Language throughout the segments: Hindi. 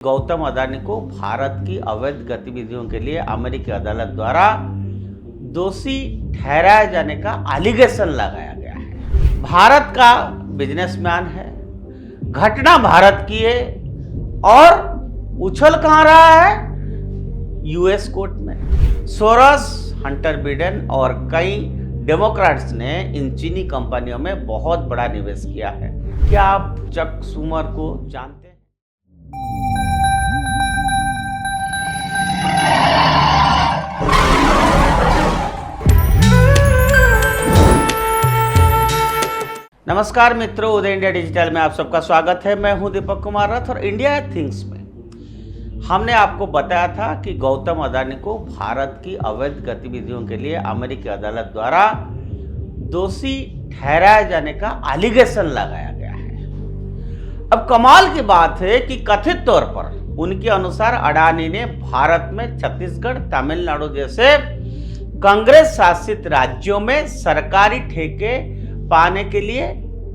गौतम अडानी को भारत की अवैध गतिविधियों के लिए अमेरिकी अदालत द्वारा दोषी ठहराए जाने का एलिगेशन लगाया गया है। भारत का बिजनेसमैन है, घटना भारत की है और उछल कहां रहा है? यूएस कोर्ट में। सोरस, हंटर बिडेन और कई डेमोक्रेट्स ने इन चीनी कंपनियों में बहुत बड़ा निवेश किया है। क्या आप चक शुमर को जानते हैं? नमस्कार मित्रों, उदय इंडिया डिजिटल में आप सबका स्वागत है। मैं हूं दीपक कुमार रथ और इंडिया थिंग्स में हमने आपको बताया था कि गौतम अडानी को भारत की अवैध गतिविधियों के लिए अमेरिकी अदालत द्वारा दोषी ठहराए जाने का एलिगेशन लगाया गया है। अब कमाल की बात है कि कथित तौर पर उनके अनुसार अडानी ने भारत में छत्तीसगढ़, तमिलनाडु जैसे कांग्रेस शासित राज्यों में सरकारी ठेके पाने के लिए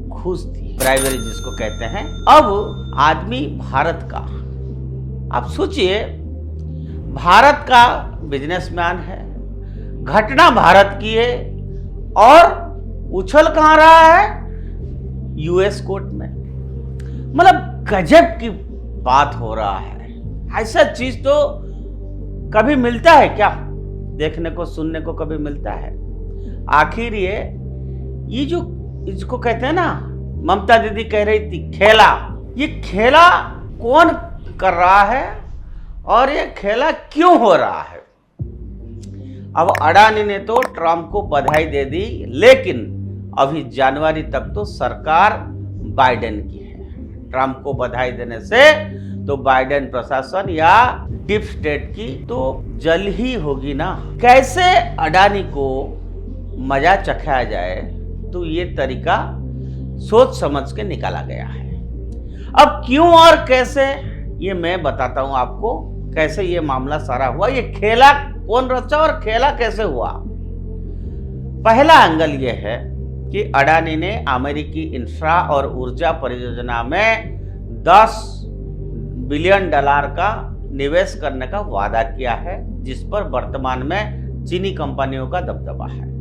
घूस दी, ब्राइबरी जिसको कहते हैं। अब आदमी भारत का, आप सोचिए, भारत का बिजनेसमैन है, घटना भारत की है और उछल कहां रहा है? यूएस कोर्ट में। मतलब गजब की बात हो रहा है। ऐसा चीज तो कभी मिलता है क्या? देखने को, सुनने को कभी मिलता है? आखिर ये जो इसको कहते हैं ना, ममता दीदी कह रही थी खेला, ये खेला कौन कर रहा है और ये खेला क्यों हो रहा है? अब अडानी ने तो ट्रंप को बधाई दे दी, लेकिन अभी जनवरी तक तो सरकार बाइडेन की है। ट्रंप को बधाई देने से तो बाइडेन प्रशासन या डीप स्टेट की तो जल ही होगी ना। कैसे अडानी को मजा चखाया जाए, तो ये तरीका सोच समझ के निकाला गया है। अब क्यों और कैसे, ये मैं बताता हूं आपको कैसे ये मामला सारा हुआ, ये खेला कौन रचा और खेला कैसे हुआ। पहला एंगल ये है कि अडानी ने अमेरिकी इंफ्रा और ऊर्जा परियोजना में $10 बिलियन का निवेश करने का वादा किया है, जिस पर वर्तमान में चीनी कंपनियों का दबदबा है।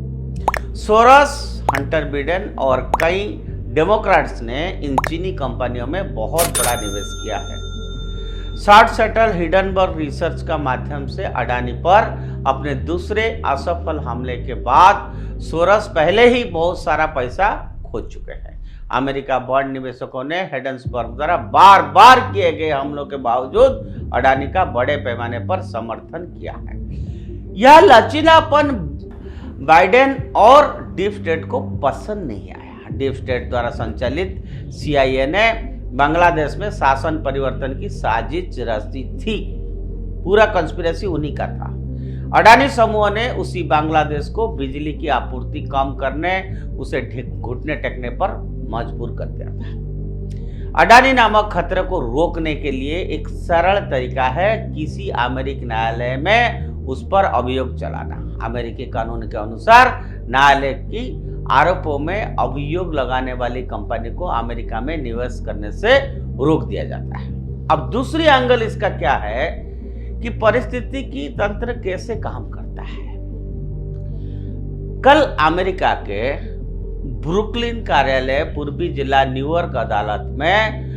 सोरस, हंटर बिडेन और कई डेमोक्रेट्स ने इन चीनी कंपनियों में बहुत बड़ा निवेश किया है। शॉर्ट सेटल हिडनबर्ग रिसर्च का माध्यम से अडानी पर अपने दूसरे असफल हमले के बाद सोरस पहले ही बहुत सारा पैसा खो चुके हैं। अमेरिका बॉन्ड निवेशकों ने हिडनबर्ग द्वारा बार बार किए गए हमलों के बावजूद अडानी का बड़े पैमाने पर समर्थन किया है। यह लचीलापन बाइडेन और डीप स्टेट को पसंद नहीं आया। डीप स्टेट द्वारा संचालित CIA ने बांग्लादेश में शासन परिवर्तन की साजिश रची थी। पूरा कंस्पिरेसी उन्हीं का था। अडानी समूह ने उसी बांग्लादेश को बिजली की आपूर्ति कम करने, उसे घुटने टेकने पर मजबूर कर दिया था। अडानी नामक खतरे को रोकने के लिए एक सरल तरीका है किसी अमेरिकी न्यायालय में उस पर अभियोग चलाना। अमेरिकी कानून के अनुसार न्यायालय की आरोपों में अभियोग लगाने वाली कंपनी को अमेरिका में निवेश करने से रोक दिया जाता है। अब दूसरी एंगल इसका क्या है कि परिस्थिति की तंत्र कैसे काम करता है। कल अमेरिका के ब्रुकलिन कार्यालय पूर्वी जिला न्यूयॉर्क अदालत में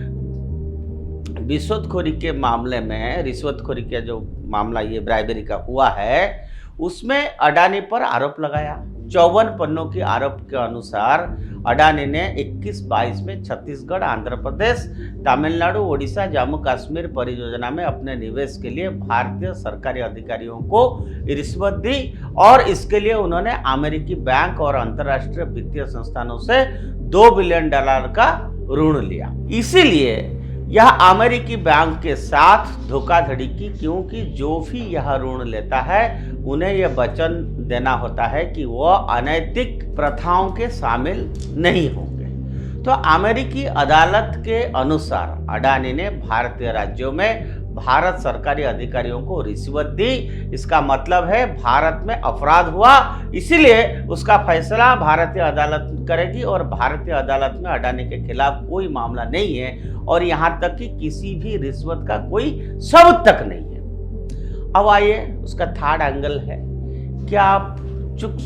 रिश्वतखोरी के मामले में, रिश्वतखोरी का जो मामला ये ब्राइबरी का हुआ है, उसमें अडानी पर आरोप लगाया। 54 पन्नों के आरोप के अनुसार अडानी ने 21-22 में छत्तीसगढ़, आंध्र प्रदेश, तमिलनाडु, ओडिशा, जम्मू कश्मीर परियोजना में अपने निवेश के लिए भारतीय सरकारी अधिकारियों को रिश्वत दी और इसके लिए उन्होंने अमेरिकी बैंक और अंतर्राष्ट्रीय वित्तीय संस्थानों से $2 बिलियन का ऋण लिया। इसीलिए यह अमेरिकी बैंक के साथ धोखाधड़ी की, क्योंकि जो भी यह ऋण लेता है उन्हें यह वचन देना होता है कि वह अनैतिक प्रथाओं के शामिल नहीं होंगे। तो अमेरिकी अदालत के अनुसार अडानी ने भारतीय राज्यों में भारत सरकारी अधिकारियों को रिश्वत दी। इसका मतलब है भारत में अपराध हुआ, इसीलिए उसका फैसला भारतीय अदालत करेगी और भारतीय अदालत में अडानी के खिलाफ कोई मामला नहीं है और यहां तक कि किसी भी रिश्वत का कोई सबूत तक नहीं है। अब आइए उसका थर्ड एंगल है। क्या आप चक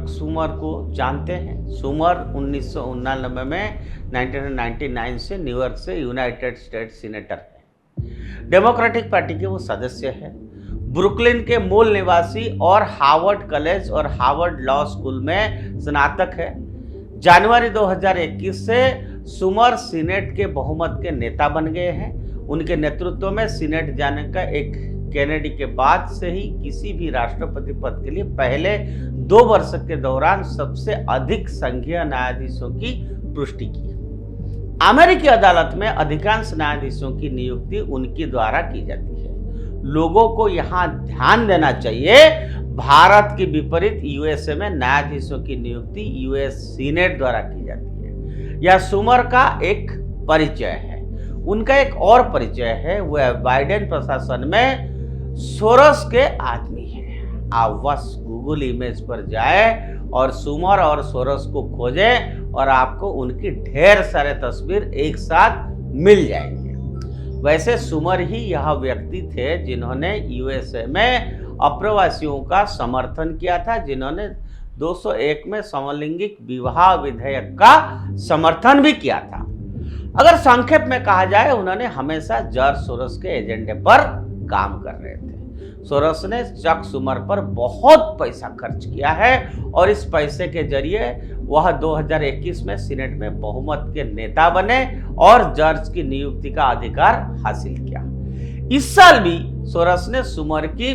सुमर को जानते हैं? सुमर 1999 में 1999 से न्यूयॉर्क से यूनाइटेड स्टेट्स सीनेटर है। डेमोक्रेटिक पार्टी के वो सदस्य हैं। ब्रुकलिन के मूल निवासी और हार्वर्ड कॉलेज और हार्वर्ड लॉ स्कूल में स्नातक है। जनवरी 2021 से सुमर सीनेट के बहुमत के नेता बन गए हैं। उनके नेतृत्व में सीनेट जाने का एक केनेडी के बाद से ही किसी भी राष्ट्रपति पद के लिए पहले 2 वर्ष के दौरान सबसे अधिक संघीय न्यायाधीशों की पुष्टि की। अमेरिकी अदालत में अधिकांश न्यायाधीशों की नियुक्ति उनके द्वारा की जाती है। लोगों को यहाँ ध्यान देना चाहिए, भारत के विपरीत यूएसए में न्यायाधीशों की नियुक्ति यूएस सीनेट द्वारा की जाती है। यह सुमर का एक परिचय है। उनका एक और परिचय है, वह बाइडेन प्रशासन में सोरोस के आदमी हैं। आप बस गूगल इमेज पर जाए और सुमर और सोरोस को खोजें और आपको उनकी ढेर सारे तस्वीर एक साथ मिल जाएंगे। वैसे सुमर ही यह व्यक्ति थे जिन्होंने यूएसए में अप्रवासियों का समर्थन किया था, जिन्होंने 201 में समलैंगिक विवाह विधेयक का समर्थन भी किया था। अगर संक्षेप में कहा जाए, उन्होंने हमेशा जॉर्ज सोरोस के एजेंडे पर काम कर रहे थे। सोरोस ने चक सुमर पर बहुत पैसा खर्च किया है और इस पैसे के जरिए वह 2021 में सीनेट में बहुमत के नेता बने और जज की नियुक्ति का अधिकार हासिल किया। इस साल भी सोरोस ने सुमर की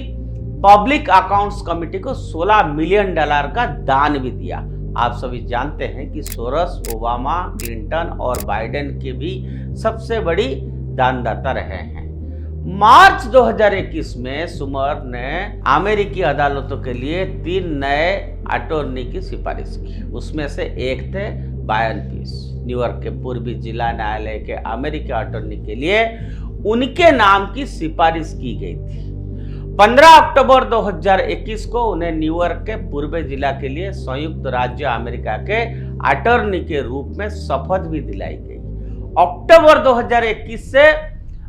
पब्लिक अकाउंट्स कमेटी को $16 मिलियन का दान भी दिया। आप सभी जानते हैं कि सोरोस ओबामा, क्लिंटन और बाइडेन के भी सबसे बड़ी दानदाता रहे हैं। मार्च 2021 में सुमर ने अमेरिकी अदालतों के लिए 3 नए अटॉर्नी की सिफारिश की। उसमें से एक थे ब्रायन पीस। न्यूयॉर्क के पूर्वी जिला न्यायालय के अमेरिकी अटॉर्नी के लिए उनके नाम की सिफारिश की गई थी। 15 अक्टूबर 2021 को उन्हें न्यूयॉर्क के पूर्वी जिला के लिए संयुक्त राज्य अमेरिका के अटॉर्नी के रूप में शपथ भी दिलाई गई। अक्टूबर 2021 से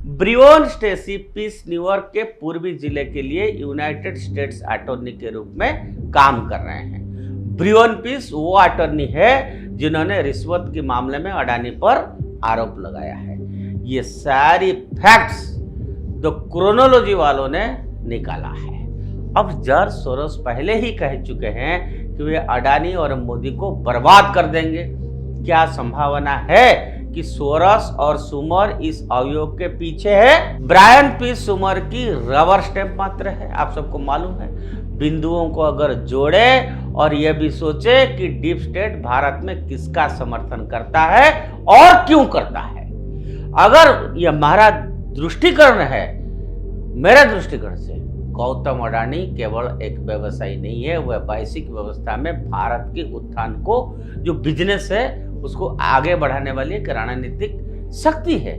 ब्रियोन स्टेसी पीस न्यूयॉर्क के पूर्वी जिले के लिए यूनाइटेड स्टेट्स अटॉर्नी के रूप में काम कर रहे हैं। ब्रियोन पीस वो अटॉर्नी है जिन्होंने रिश्वत के मामले में अडानी पर आरोप लगाया है। ये सारी फैक्ट्स द क्रोनोलॉजी वालों ने निकाला है। अब जॉर्ज सोरोस पहले ही कह चुके हैं कि वे अडानी और मोदी को बर्बाद कर देंगे। क्या संभावना है कि सोरोस और सुमर इस अभियोग के पीछे है? ब्रायन पीस सुमर की रबर स्टैंप मात्र है। आप सबको मालूम है, बिंदुओं को अगर जोड़े और यह भी सोचे कि डीप स्टेट भारत में किसका समर्थन करता है और क्यों करता है। अगर यह हमारा दृष्टिकोण है, मेरे दृष्टिकोण से गौतम अडानी केवल एक व्यवसायी नहीं है, वह वैश्विक व्यवस्था में भारत के उत्थान को, जो बिजनेस है, उसको आगे बढ़ाने वाली एक रणनीतिक शक्ति है।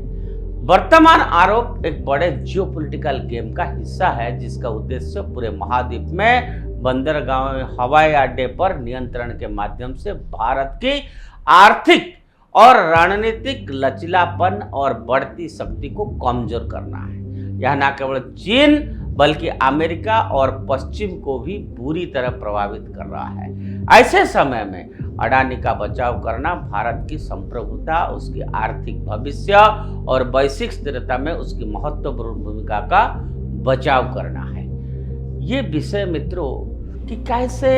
वर्तमान आरोप एक बड़े जियोपॉलिटिकल गेम का हिस्सा है जिसका उद्देश्य पूरे महाद्वीप में बंदरगाह में हवाई अड्डे पर नियंत्रण के माध्यम से भारत की आर्थिक और रणनीतिक लचीलापन और बढ़ती शक्ति को कमजोर करना है। यह न केवल चीन बल्कि अमेरिका और पश्चिम को भी बुरी तरह प्रभावित कर रहा है। ऐसे समय में अडानी का बचाव करना भारत की संप्रभुता, उसकी आर्थिक भविष्य और वैश्विक स्थिरता में उसकी महत्वपूर्ण भूमिका का बचाव करना है। ये विषय मित्रों कि कैसे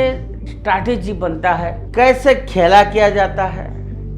स्ट्रैटेजी बनता है, कैसे खेला किया जाता है,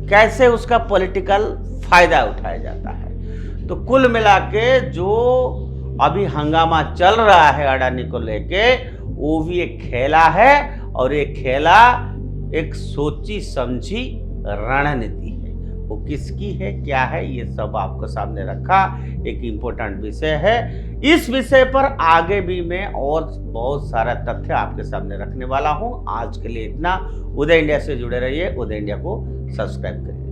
कैसे उसका पॉलिटिकल फायदा उठाया जाता है। तो कुल मिला के जो अभी हंगामा चल रहा है अडानी को लेके, वो भी एक खेला है और ये खेला एक सोची समझी रणनीति है। वो किसकी है, क्या है, ये सब आपको सामने रखा। एक इम्पोर्टेंट विषय है। इस विषय पर आगे भी मैं और बहुत सारा तथ्य आपके सामने रखने वाला हूं। आज के लिए इतना। उदय इंडिया से जुड़े रहिए। उदय इंडिया को सब्सक्राइब करिए।